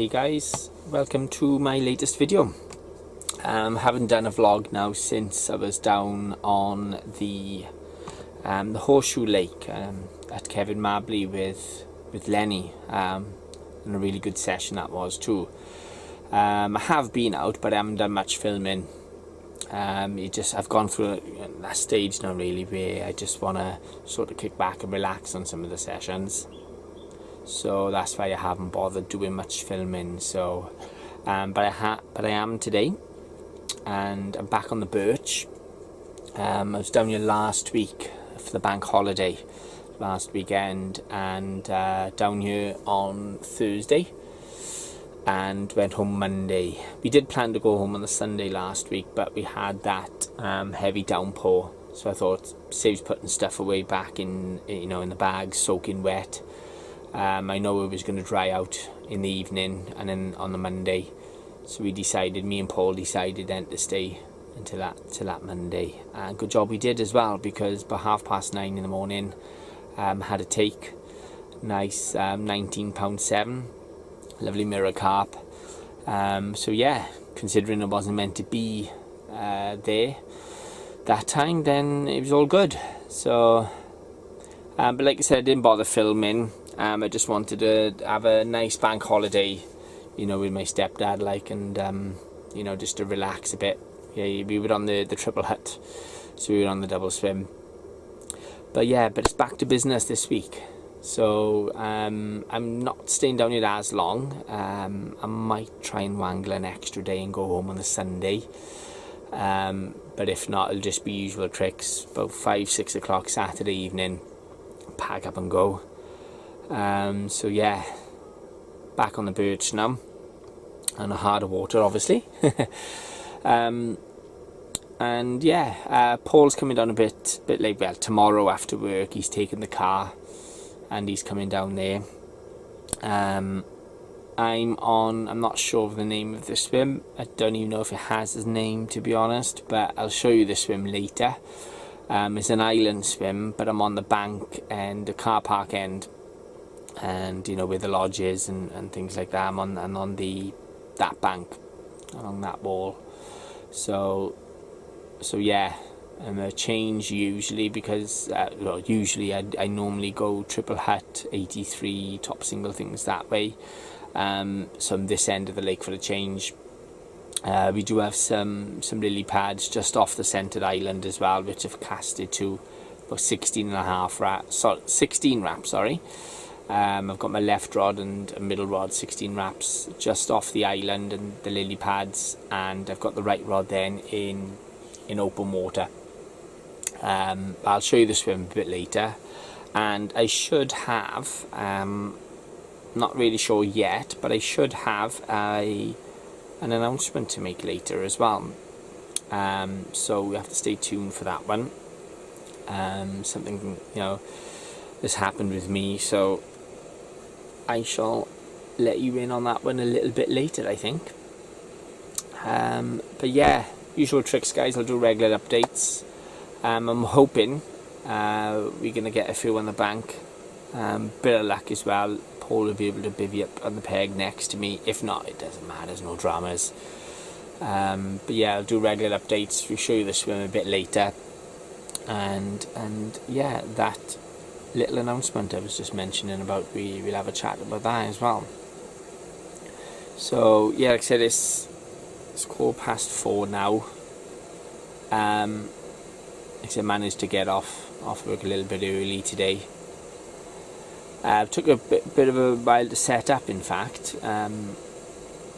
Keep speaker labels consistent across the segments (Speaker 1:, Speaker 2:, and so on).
Speaker 1: Hey guys, welcome to my latest video. Haven't done a vlog now since I was down on the Horseshoe Lake at Kevin Mabley with Lenny, and a really good session that was too. I have been out, but I haven't done much filming. I've gone through that stage now really where I just want to sort of kick back and relax on some of the sessions. So that's why I haven't bothered doing much filming. So, but I am today, and I'm back on the Birch. I was down here last week for the bank holiday, last weekend, and down here on Thursday, and went home Monday. We did plan to go home on the Sunday last week, but we had that heavy downpour. So I thought, saves putting stuff away back in the bags, soaking wet. I know it was going to dry out in the evening and then on the Monday, so me and Paul decided then to stay until that Monday. Good job we did as well, because by 9:30 in the morning, had a take, nice £19.7, lovely mirror carp. So yeah, considering it wasn't meant to be there that time, then it was all good. So, but like I said, I didn't bother filming. I just wanted to have a nice bank holiday, with my stepdad, and just to relax a bit. Yeah, we were on the triple hut, so we were on the double swim. But it's back to business this week. So I'm not staying down here as long. I might try and wangle an extra day and go home on the Sunday. But if not, it'll just be usual tricks. About 5-6 o'clock Saturday evening, pack up and go. So yeah, back on the Birch now, and a harder water obviously. And yeah, Paul's coming down a bit late. Well, tomorrow after work he's taking the car and he's coming down there. I'm not sure of the name of the swim. I don't even know if it has his name, to be honest, but I'll show you the swim later. It's an island swim, but I'm on the bank and the car park end, and where the lodge is and things like that. I'm on that bank along that wall. So yeah, I'm a change usually, because usually I normally go triple hut, 83 top single things that way. So I'm this end of the lake for a change. We do have some lily pads just off the centred island as well, which I've casted to about 16 wraps. Sorry. I've got my left rod and a middle rod, 16 wraps just off the island and the lily pads, and I've got the right rod then in open water. I'll show you the swim a bit later, and I should have, not really sure yet, but I should have an announcement to make later as well. So we have to stay tuned for that one. Something has happened with me, so I shall let you in on that one a little bit later, I think. But yeah, usual tricks guys, I'll do regular updates. I'm hoping we're going to get a few on the bank. Bit of luck as well, Paul will be able to bivvy up on the peg next to me. If not, it doesn't matter, there's no dramas. But yeah, I'll do regular updates. We'll show you the swim a bit later. And yeah, that little announcement I was just mentioning about, we'll have a chat about that as well. So yeah, like I said, it's 4:15 now. Like I said, managed to get off work a little bit early today. Took a bit of a while to set up, in fact,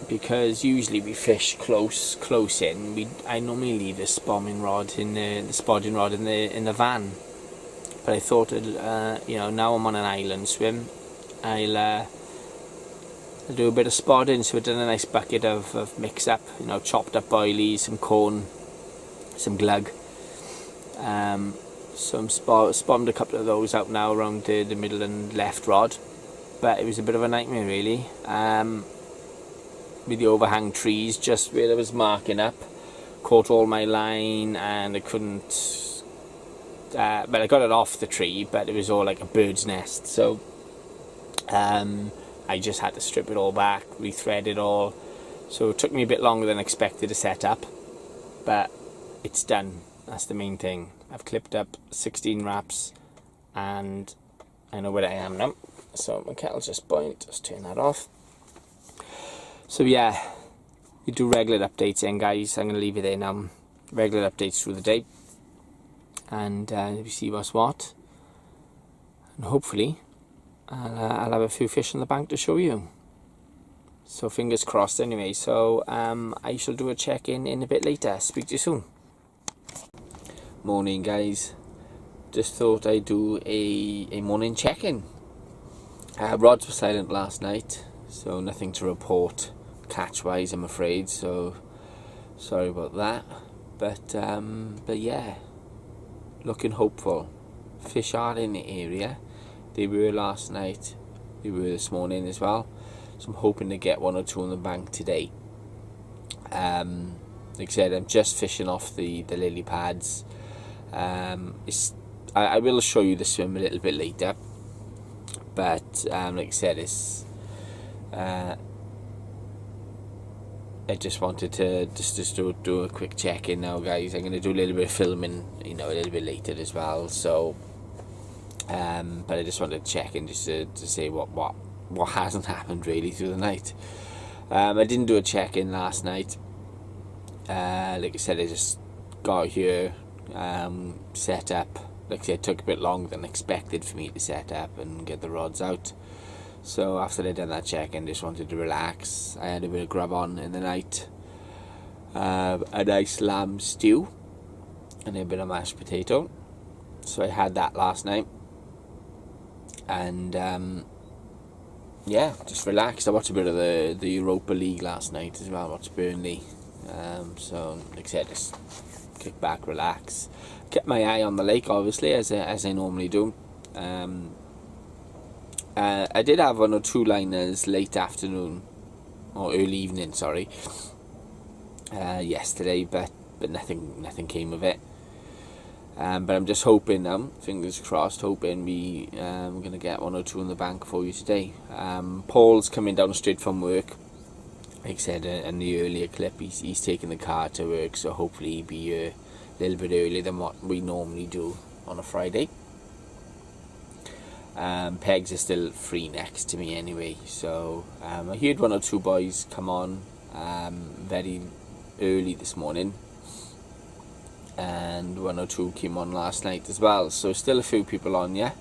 Speaker 1: because usually we fish close in. I normally leave the spodding rod in the van, but I thought now I'm on an island swim, I'll do a bit of spodding. So I done a nice bucket of mix up, chopped up boilies, some corn, some glug. So I'm spommed a couple of those out now around the middle and left rod, but it was a bit of a nightmare really, with the overhang trees just where I was marking up. Caught all my line and I couldn't, I got it off the tree, but it was all like a bird's nest, so I I just had to strip it all back, rethread it all, so it took me a bit longer than expected to set up, but it's done. That's the main thing. I've clipped up 16 wraps and I know where I am now. So my kettle's just boiled, just turn that off. So yeah, we do regular updates then, guys. I'm going to leave it there now. Regular updates through the day, and we see what's what, and hopefully I'll have a few fish in the bank to show you. So fingers crossed anyway. So I shall do a check-in in a bit later. Speak to you soon. Morning, guys. Just thought I'd do a morning check-in. Rods were silent last night, so nothing to report catch-wise, I'm afraid. So sorry about that. But yeah, looking hopeful. Fish are in the area. They were last night. They were this morning as well. So I'm hoping to get 1 or 2 on the bank today. Like I said, I'm just fishing off the lily pads. I will show you the swim a little bit later. But like I said, it's I just wanted to just do a quick check-in now, guys. I'm going to do a little bit of filming, a little bit later as well. So, but I just wanted to check in just to say what hasn't happened really through the night. I didn't do a check-in last night. Like I said, I just got here, set up. Like I said, it took a bit longer than expected for me to set up and get the rods out. So after I'd done that check-in, just wanted to relax. I had a bit of grub on in the night. A nice lamb stew and a bit of mashed potato. So I had that last night. And yeah, just relaxed. I watched a bit of the Europa League last night as well. Watched Burnley. So like I said, just kick back, relax. Kept my eye on the lake, obviously, as I normally do. I did have 1 or 2 liners late afternoon, or early evening, sorry, yesterday, but nothing came of it. But I'm just hoping now, fingers crossed, hoping we're going to get 1 or 2 in the bank for you today. Paul's coming down straight from work. Like I said in the earlier clip, he's taking the car to work, so hopefully he'll be a little bit earlier than what we normally do on a Friday. Pegs are still free next to me anyway, so I heard 1 or 2 boys come on very early this morning, and 1 or 2 came on last night as well, so still a few people on. Yeah,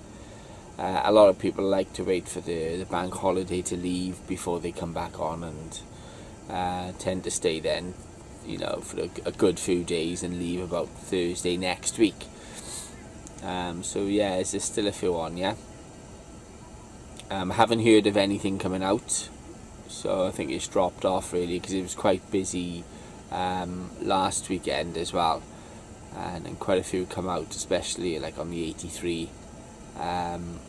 Speaker 1: a lot of people like to wait for the bank holiday to leave before they come back on, and tend to stay then, for a good few days and leave about Thursday next week. So yeah, there's still a few on. Yeah. I haven't heard of anything coming out, so I think it's dropped off really, because it was quite busy last weekend as well, and then quite a few come out, especially like on the 83 and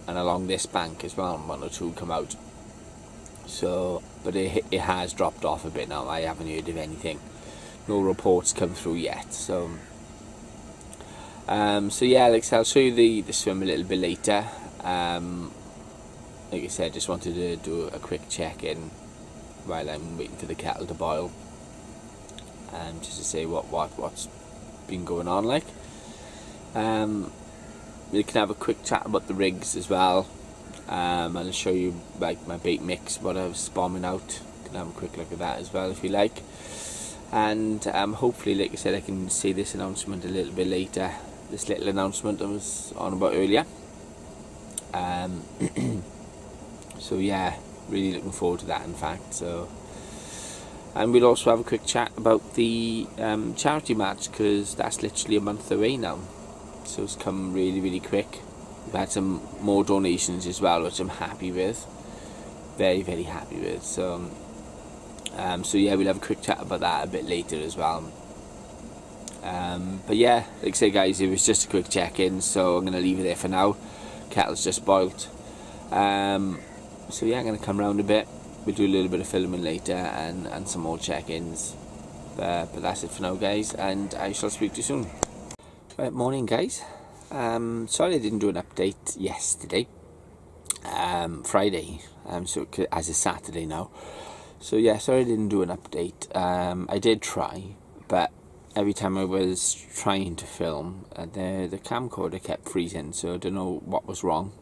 Speaker 1: along this bank as well. 1 or 2 come out, so but it has dropped off a bit now. I haven't heard of anything, no reports come through yet. So so yeah, I'll show you the swim a little bit later. Like I said, just wanted to do a quick check-in while I'm waiting for the kettle to boil, and just to say what's been going on. Like, we can have a quick chat about the rigs as well, and I'll show you like my bait mix, what I was bombing out. You can have a quick look at that as well if you like, and hopefully, like I said, I can see this announcement a little bit later. This little announcement I was on about earlier. So yeah, really looking forward to that, in fact. So, and we'll also have a quick chat about the charity match, because that's literally a month away now, so it's come really quick. We've had some more donations as well, which I'm happy with, very happy with. So so yeah, we'll have a quick chat about that a bit later as well. But yeah, like I say, guys, it was just a quick check-in, so I'm going to leave it there for now. Kettle's just boiled. So yeah, I'm going to come round a bit. We'll do a little bit of filming later and some more check-ins. But that's it for now, guys, and I shall speak to you soon. Right, morning, guys. Sorry I didn't do an update yesterday. Friday, so as it's Saturday now. So yeah, sorry I didn't do an update. I did try, but every time I was trying to film, the camcorder kept freezing, so I don't know what was wrong.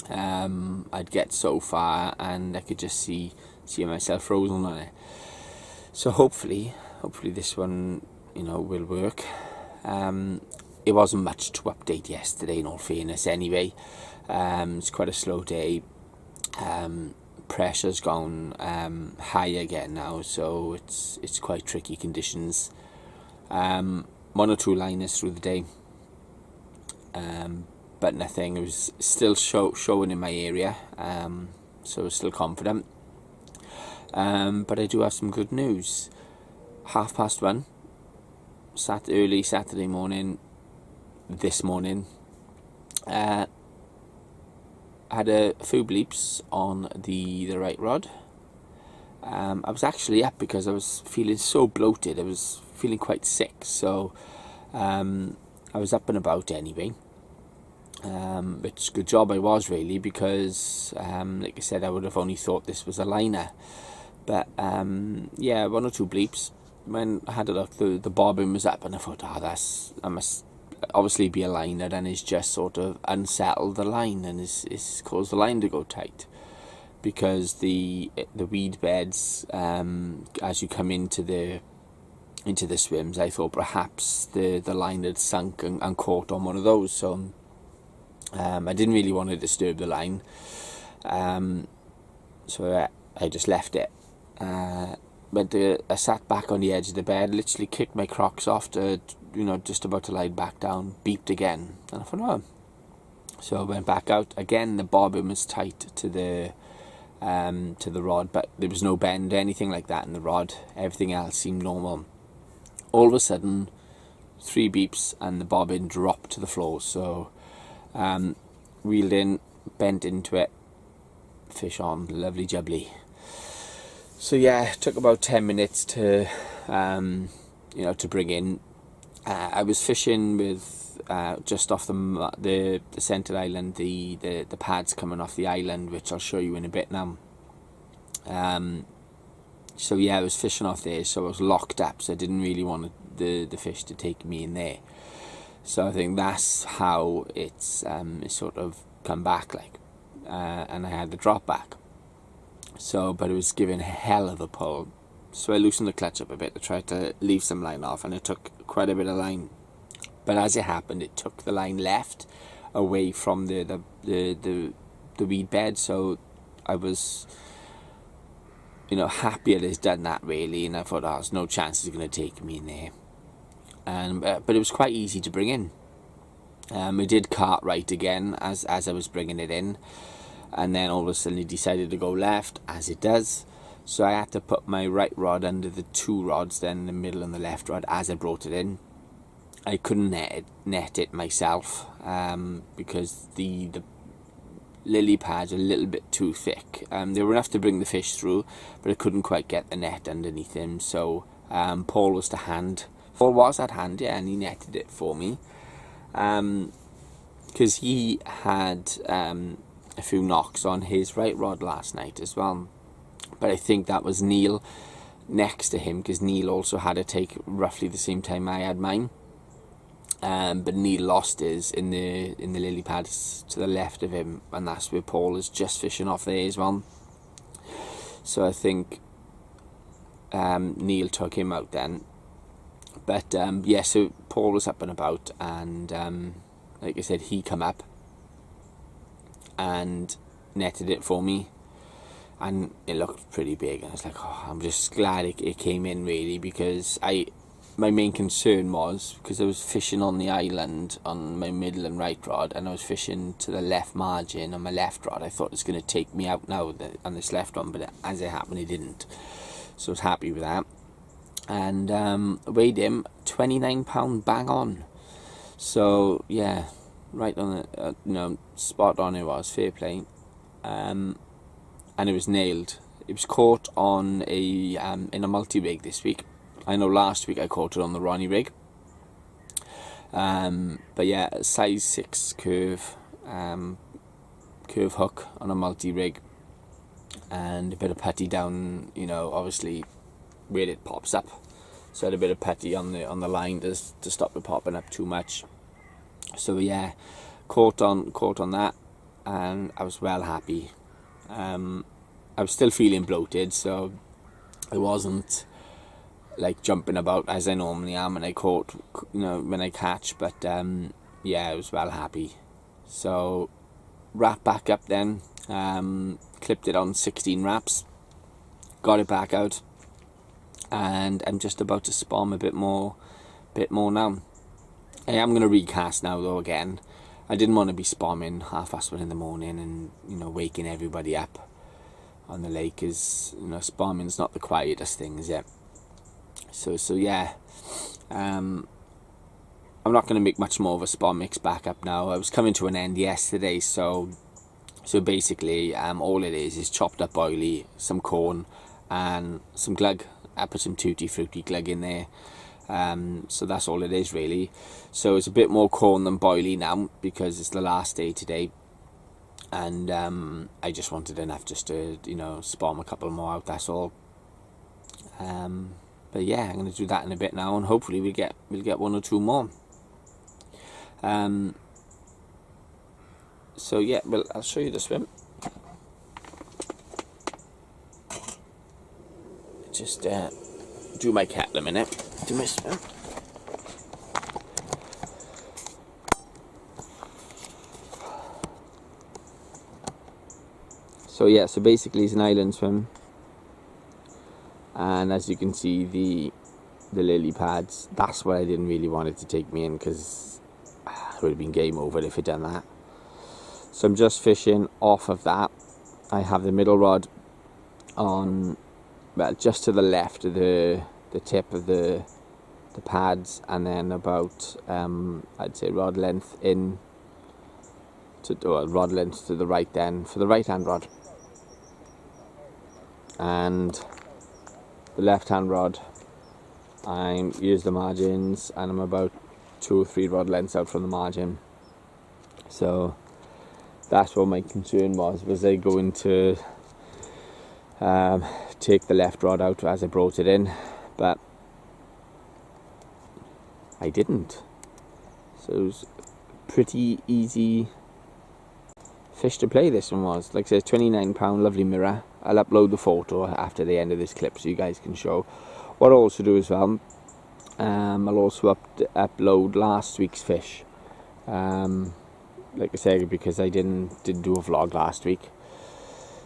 Speaker 1: I'd get so far and I could just see myself frozen on it. So hopefully this one, will work. It wasn't much to update yesterday, in all fairness, anyway. It's quite a slow day. Pressure's gone high again now, so it's quite tricky conditions. 1 or 2 liners through the day, but nothing. It was still showing in my area, so I was still confident. But I do have some good news. 1:30, early Saturday morning, this morning, I had a few bleeps on the right rod. I was actually up because I was feeling so bloated. I was feeling quite sick, so I was up and about anyway. Which good job I was, really, because like I said, I would have only thought this was a liner. But yeah, 1 or 2 bleeps. When I had a look, the bobbin was up, and I thought, that must obviously be a liner, and it's just sort of unsettled the line and it's caused the line to go tight, because the weed beds, as you come into the swims, I thought perhaps the line had sunk and caught on one of those. So I didn't really want to disturb the line, so I just left it. But I sat back on the edge of the bed, literally kicked my Crocs off to, just about to lie back down, beeped again, and I thought, oh. So I went back out again. The bobbin was tight to the rod, but there was no bend or anything like that in the rod. Everything else seemed normal. All of a sudden, 3 beeps and the bobbin dropped to the floor. So reeled in, bent into it, fish on, lovely jubbly. So yeah, it took about 10 minutes to to bring in. I was fishing with just off the centre island, the pads coming off the island, which I'll show you in a bit now. So yeah, I was fishing off there, so I was locked up, so I didn't really want the fish to take me in there. So I think that's how it's sort of come back, and I had the drop back. So, but it was giving a hell of a pull. So I loosened the clutch up a bit to try to leave some line off, and it took quite a bit of line. But as it happened, it took the line left away from the weed bed. So I was, happy that it's done that, really. And I thought, there's no chance it's going to take me in there. And but it was quite easy to bring in. It did cart right again as I was bringing it in. And then all of a sudden it decided to go left, as it does. So I had to put my right rod under the 2 rods, then the middle and the left rod, as I brought it in. I couldn't net it myself, because the lily pads are a little bit too thick. They were enough to bring the fish through, but I couldn't quite get the net underneath him. So Paul was at hand, yeah, and he netted it for me. Because he had a few knocks on his right rod last night as well. But I think that was Neil next to him, because Neil also had a take roughly the same time I had mine. But Neil lost his in the lily pads to the left of him, and that's where Paul is just fishing off there as well. So I think Neil took him out then. But yeah, so Paul was up and about, and like I said, he come up and netted it for me, and it looked pretty big. And I was like, I'm just glad it came in, really, because my main concern was, because I was fishing on the island on my middle and right rod, and I was fishing to the left margin on my left rod. I thought it was going to take me out now on this left one, but as it happened, it didn't. So I was happy with that. And weighed him 29 pound bang on. So yeah, right on the spot on it was, fair play. And it was nailed. It was caught on in a multi-rig this week. I know last week I caught it on the Ronnie rig. But yeah, size 6 curve, curve hook on a multi-rig, and a bit of putty down, you know, obviously where it pops up. So I had a bit of putty on the line to stop it popping up too much. So yeah, caught on that, and I was well happy. I was still feeling bloated, so I wasn't like jumping about as I normally am when I caught, you know, when I catch. But yeah, I was well happy. So wrap back up then, clipped it on 16 wraps, got it back out, and I'm just about to spom a bit more now. I am going to recast now though again. I didn't want to be spomming 1:30 in the morning and, you know, waking everybody up on the lake. Is, you know, spomming's not the quietest thing, is it? So yeah, I'm not going to make much more of a spom mix back up now. I was coming to an end yesterday, so basically all it is chopped up oily, some corn and some glug. I put some tutti frutti glug in there. So that's all it is really. So it's a bit more corn than boilie now because it's the last day today, and I just wanted enough just to, you know, spom a couple more out, that's all. But yeah, I'm going to do that in a bit now, and hopefully we'll get 1 or 2 more. So yeah, well, I'll show you the swim. Just do my kettle a minute. Do my swim. So yeah, so basically it's an island swim, and as you can see, the lily pads, that's what I didn't really want it to take me in, because it would have been game over if it done that. So I'm just fishing off of that. I have the middle rod on, well, just to the left of the tip of the pads, and then about I'd say rod length in to, or rod length to the right then for the right hand rod, and the left hand rod I use the margins, and I'm about 2 or 3 rod lengths out from the margin. So that's what my concern was I going to take the left rod out as I brought it in, but I didn't. So it was pretty easy fish to play, this one was. Like I said, £29, lovely mirror. I'll upload the photo after the end of this clip so you guys can show. What I'll also do as well, I'll also upload last week's fish. Like I said, because I didn't do a vlog last week,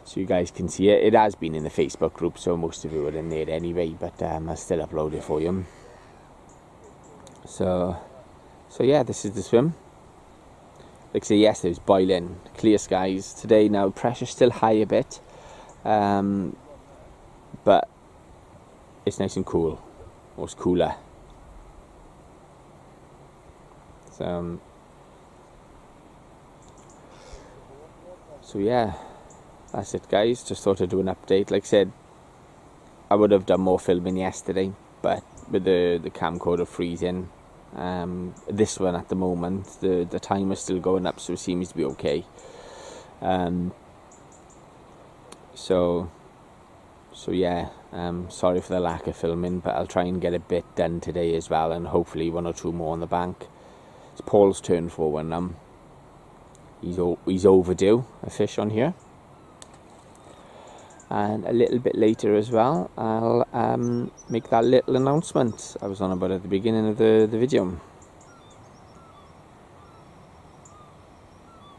Speaker 1: so you guys can see it. It has been in the Facebook group, so most of you are in there anyway, but I'll still upload it for you. So yeah, this is the swim. Like I say, yesterday was boiling, clear skies. Today now pressure's still high a bit, but it's nice and cool, or it's cooler. So yeah, that's it guys, just thought I'd do an update. Like I said, I would have done more filming yesterday, but with the camcorder freezing, this one at the moment, the timer's still going up, so it seems to be okay. So yeah, sorry for the lack of filming, but I'll try and get a bit done today as well, and hopefully 1 or 2 more on the bank. It's Paul's turn for one now. He's overdue a fish on here. And a little bit later as well, I'll make that little announcement I was on about at the beginning of the video.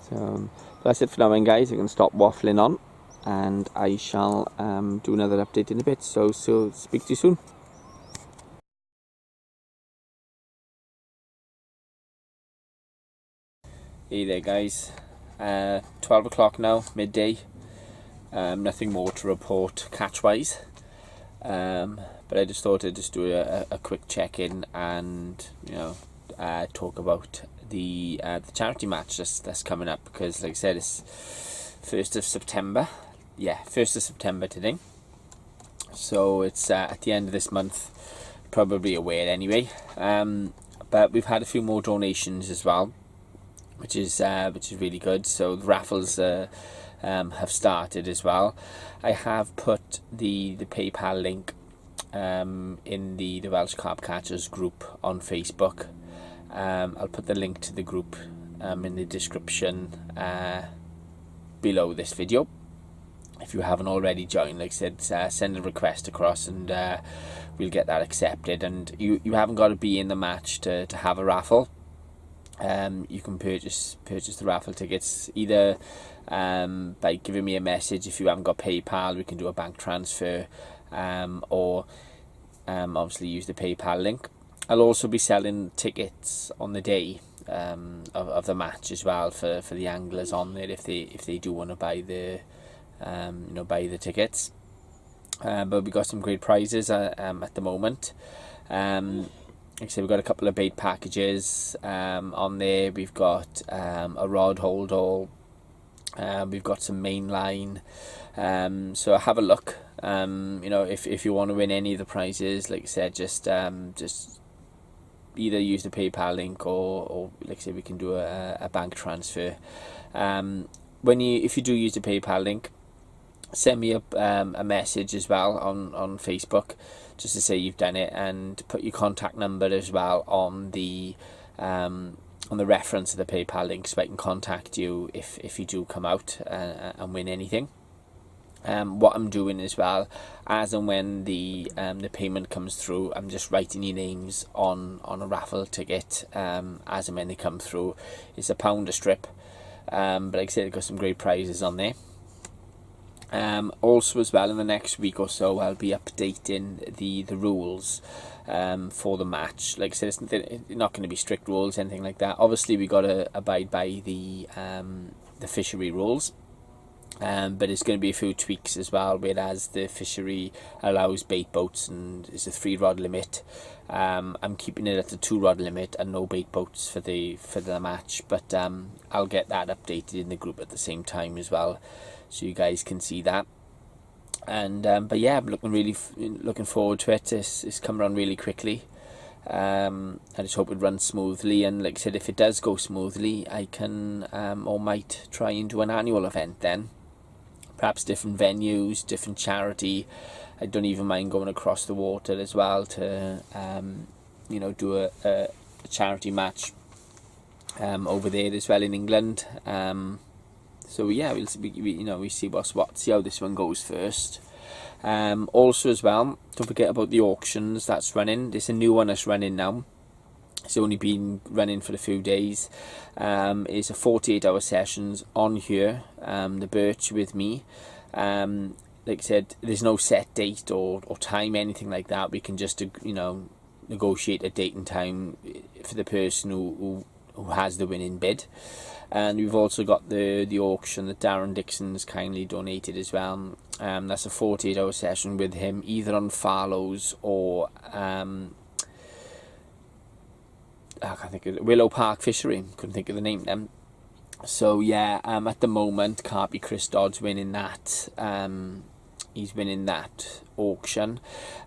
Speaker 1: So that's it for now then guys. I can stop waffling on, and I shall do another update in a bit. So speak to you soon. Hey there guys, 12 o'clock now, midday. Nothing more to report catch wise, but I just thought I'd just do a quick check-in and, you know, talk about the charity match that's coming up, because like I said, it's 1st of September. Yeah, 1st of September today, so it's at the end of this month, probably aware anyway. But we've had a few more donations as well, which is really good. So the raffles have started as well. I have put the PayPal link in the Welsh Carpcatchers group on Facebook. I'll put the link to the group in the description below this video. If you haven't already joined, like I said, send a request across and we'll get that accepted. And you haven't got to be in the match to have a raffle. You can purchase the raffle tickets either by giving me a message. If you haven't got PayPal, we can do a bank transfer, or obviously use the PayPal link. I'll also be selling tickets on the day of the match as well for the anglers on there if they do want to buy the buy the tickets. But we got some great prizes at the moment. Like I said, we've got a couple of bait packages on there. We've got a rod hold all. We've got some mainline. So have a look. If you want to win any of the prizes, like I said, just either use the PayPal link or like I said, we can do a bank transfer. If you do use the PayPal link, send me a message as well on Facebook, just to say you've done it, and put your contact number as well on the reference of the PayPal link, so I can contact you if you do come out and win anything. What I'm doing as well, as and when the payment comes through, I'm just writing your names on a raffle ticket as and when they come through. It's £1 a strip, but like I said, I've got some great prizes on there. Also as well, in the next week or so, I'll be updating the rules for the match. Like I said, it's not going to be strict rules, anything like that. Obviously we got to abide by the fishery rules. But it's going to be a few tweaks as well, whereas the fishery allows bait boats and is a 3-rod limit. I'm keeping it at the 2-rod limit and no bait boats for the match, but I'll get that updated in the group at the same time as well, so you guys can see that. And but yeah, I'm looking forward to it. It's come around really quickly. I just hope it runs smoothly, and like I said, if it does go smoothly, I can or might try and do an annual event then. Perhaps different venues, different charity. I don't even mind going across the water as well to do a charity match over there as well in England. So yeah, we'll see what's what. See how this one goes first. Also as well, don't forget about the auctions that's running. There's a new one that's running now. It's only been running for a few days. It's a 48-hour sessions on here, the Birch with me. Like I said, there's no set date or time, anything like that. We can just negotiate a date and time for the person who has the winning bid. And we've also got the auction that Darren Dixon's kindly donated as well. That's a 48-hour session with him, either on Farlows or I can't think of it, Willow Park Fishery. Couldn't think of the name then. So yeah, at the moment, Carpy Chris Dodd's winning that. He's winning that auction.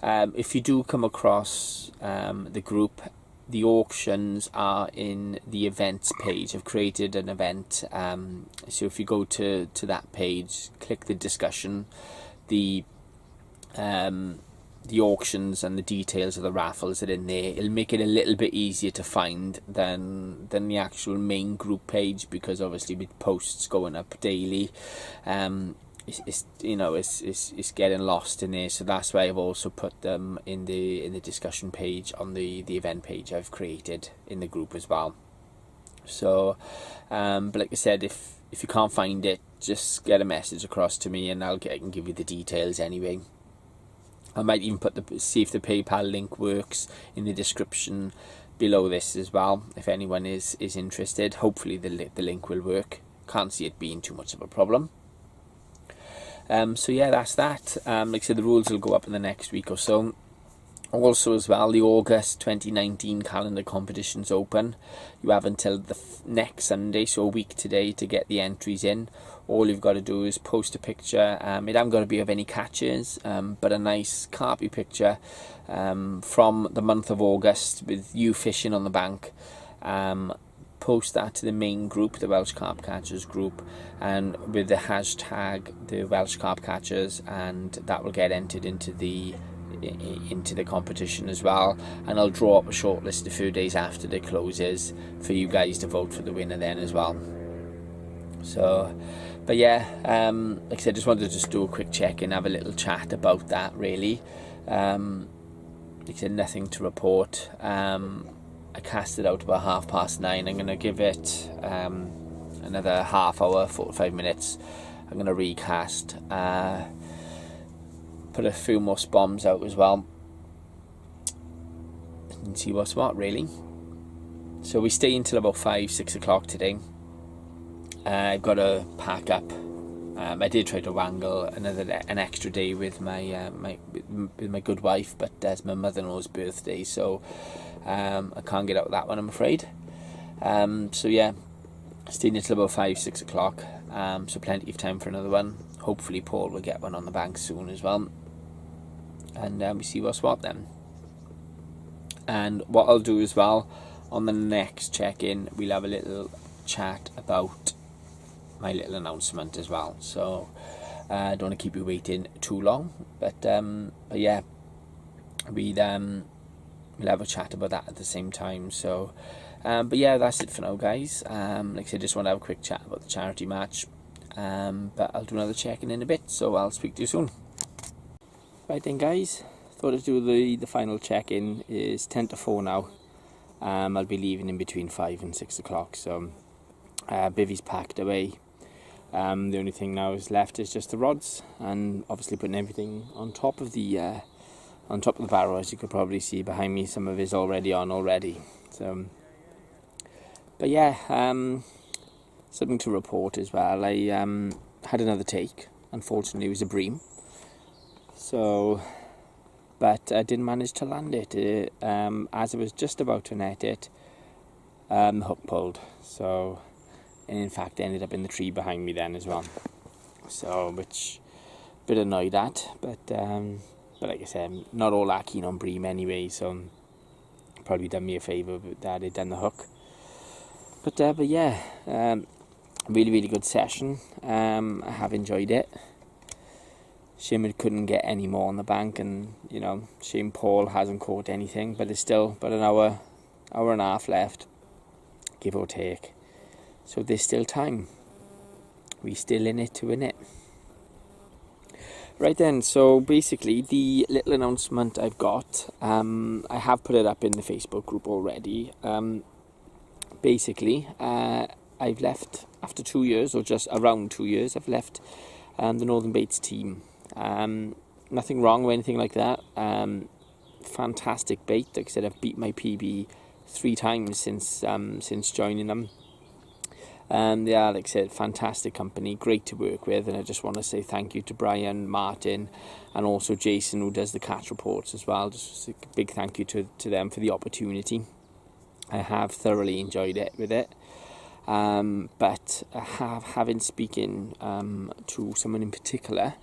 Speaker 1: If you do come across the group, the auctions are in the events page. I've created an event, so if you go to that page, click the discussion, the auctions and the details of the raffles are in there. It'll make it a little bit easier to find than the actual main group page, because obviously with posts going up daily, it's getting lost in there. So that's why I've also put them in the discussion page on the event page I've created in the group as well. So but like I said, if you can't find it, just get a message across to me and I can give you the details anyway. I might even see if the PayPal link works in the description below this as well, if anyone is interested. Hopefully the link will work. Can't see it being too much of a problem. So yeah, that's that. Like I said, the rules will go up in the next week or so. Also as well, the August 2019 calendar competition's open. You have until the next Sunday, so a week today, to get the entries in. All you've got to do is post a picture. It hasn't got to be of any catches, but a nice carpy picture from the month of August with you fishing on the bank. post that to the main group, the Welsh Carpcatchers group, and with the hashtag the Welsh Carpcatchers, and that will get entered into the competition as well, and I'll draw up a short list a few days after it closes for you guys to vote for the winner then as well. So, but yeah, like I said, just wanted to just do a quick check and have a little chat about that really. Like I said, nothing to report. I cast it out about 9:30. I'm going to give it another half hour, 45 minutes. I'm going to recast, put a few more bombs out as well, and see what's what really. So we stay until about 5-6 o'clock today. I've got to pack up. I did try to wrangle an extra day with my my good wife, but it's my mother-in-law's birthday, so I can't get out of that one, I'm afraid. So yeah, staying until about 5-6 o'clock. So plenty of time for another one. Hopefully Paul will get one on the bank soon as well, and we see what's what then. And what I'll do as well on the next check-in, we'll have a little chat about my little announcement as well. So I don't want to keep you waiting too long, but yeah, we'll have a chat about that at the same time. So but yeah, that's it for now, guys. Like I said, just want to have a quick chat about the charity match, but I'll do another check-in in a bit, so I'll speak to you soon. Right then, guys, thought I'd do the final check-in. Is 10:04 now. I'll be leaving in between 5 and 6 o'clock, so Bivvy's packed away. The only thing now is left is just the rods, and obviously putting everything on top of the barrow. As you could probably see behind me, some of it's already on already. So, but yeah, something to report as well. I had another take. Unfortunately, it was a bream. So, but I didn't manage to land it. As I was just about to net it, the hook pulled. So, and in fact ended up in the tree behind me then as well. So, which a bit annoyed at, but like I said, not all that keen on bream anyway, so probably done me a favour that it done the hook. But yeah, really good session. I have enjoyed it. Shame it couldn't get any more on the bank, and you know, shame Paul hasn't caught anything, but it's still about an hour and a half left, give or take. So there's still time. We're still in it to win it. Right then, so basically the little announcement I've got, I have put it up in the Facebook group already. Basically, I've left after 2 years, or just around 2 years, I've left the Northern Baits team. Nothing wrong with anything like that. Fantastic bait. Like I said, I've beat my PB 3 times since joining them. They are, like I said, fantastic company, great to work with, and I just want to say thank you to Brian, Martin, and also Jason, who does the catch reports as well. Just a big thank you to them for the opportunity. I have thoroughly enjoyed it with it, but having speaking to someone in particular,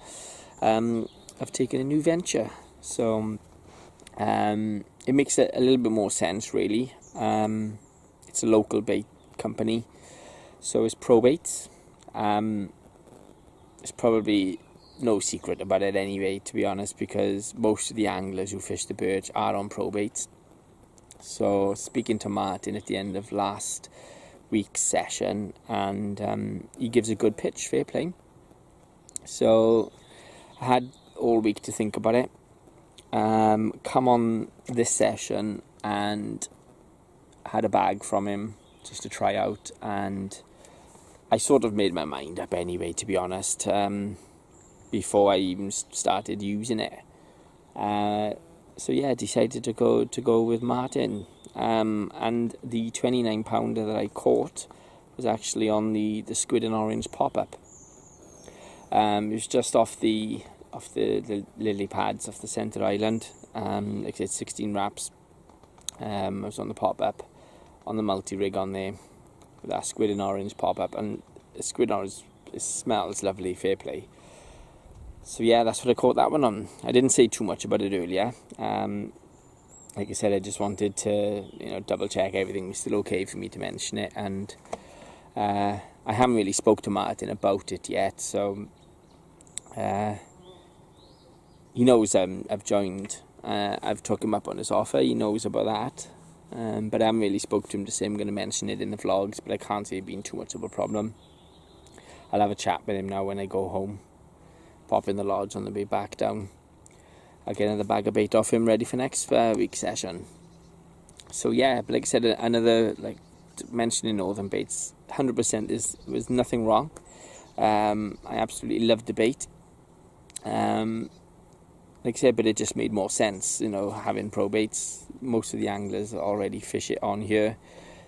Speaker 1: I've taken a new venture, so it makes a little bit more sense really. It's a local bait company. So it's Probaits. It's probably no secret about it anyway, to be honest, because most of the anglers who fish the Birch are on Probaits. So speaking to Martin at the end of last week's session, and he gives a good pitch, fair play. So I had all week to think about it. Come on this session and had a bag from him just to try out, and I sort of made my mind up anyway, to be honest, before I even started using it. So yeah, I decided to go with Martin, and the 29 pounder that I caught was actually on the squid and orange pop-up. It was just off the lily pads off the centre island. Like I said, 16 wraps. I was on the pop-up, on the multi-rig on there, with that squid and orange pop-up, and the squid and orange, it smells lovely, fair play. So yeah, that's what I caught that one on. I didn't say too much about it earlier. like I said, I just wanted to, double check everything was still okay for me to mention it, and I haven't really spoke to Martin about it yet, so he knows I've joined. I've took him up on his offer. He knows about that, but I haven't really spoke to him to say I'm going to mention it in the vlogs, but I can't see it being too much of a problem. I'll have a chat with him now when I go home, pop in the lodge on the way back down. I'll get another bag of bait off him ready for next week's session. So yeah, but like I said, another, like, mentioning northern baits, 100% was nothing wrong. I absolutely loved the bait. Like I said, but it just made more sense, having pro baits. Most of the anglers already fish it on here.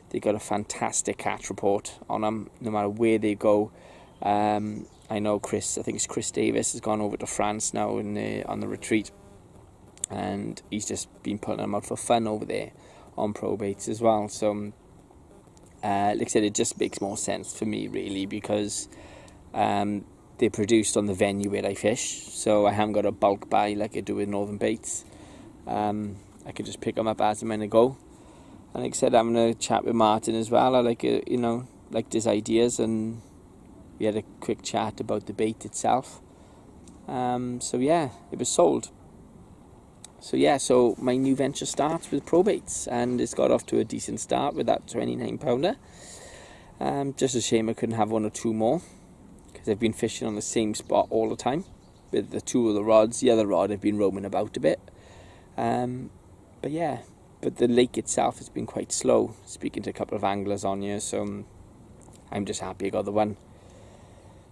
Speaker 1: They got a fantastic catch report on them, no matter where they go. I know I think it's Chris Davis, has gone over to France now on the retreat, and he's just been putting them out for fun over there on pro baits as well. So, like I said, it just makes more sense for me, really, because they're produced on the venue where I fish, so I haven't got a bulk buy like I do with northern baits. I could just pick them up as and when I go. And like I said, I'm going to chat with Martin as well. I liked his ideas, and we had a quick chat about the bait itself. So yeah, it was sold. So my new venture starts with pro baits, and it's got off to a decent start with that 29 pounder. Just a shame I couldn't have one or two more, because I've been fishing on the same spot all the time with the two of the rods. The other rod I've been roaming about a bit. But the lake itself has been quite slow. Speaking to a couple of anglers on here, so I'm just happy I got the one.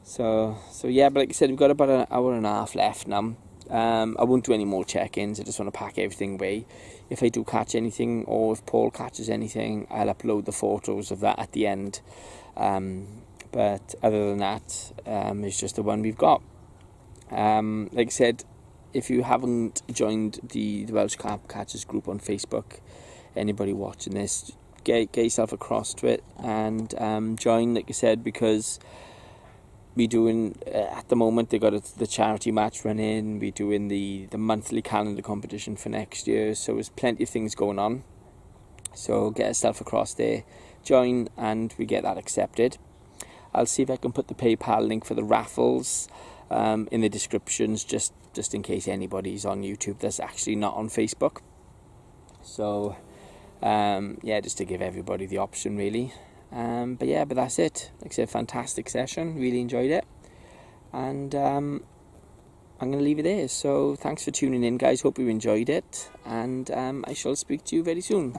Speaker 1: So yeah, but like I said, we've got about an hour and a half left now. I won't do any more check-ins. I just want to pack everything away. If I do catch anything, or if Paul catches anything, I'll upload the photos of that at the end. But other than that, it's just the one we've got. Like I said, if you haven't joined the Welsh Carpcatchers group on Facebook, anybody watching this, get yourself across to it and join, like I said, because we're doing, at the moment, they got the charity match running. We're doing the monthly calendar competition for next year, so there's plenty of things going on. So get yourself across there, join, and we get that accepted. I'll see if I can put the PayPal link for the raffles in the descriptions, just in case anybody's on YouTube that's actually not on Facebook. So yeah, just to give everybody the option, really. But that's it. Like I said, fantastic session, really enjoyed it, and I'm going to leave it there. So thanks for tuning in, guys. Hope you enjoyed it, and I shall speak to you very soon.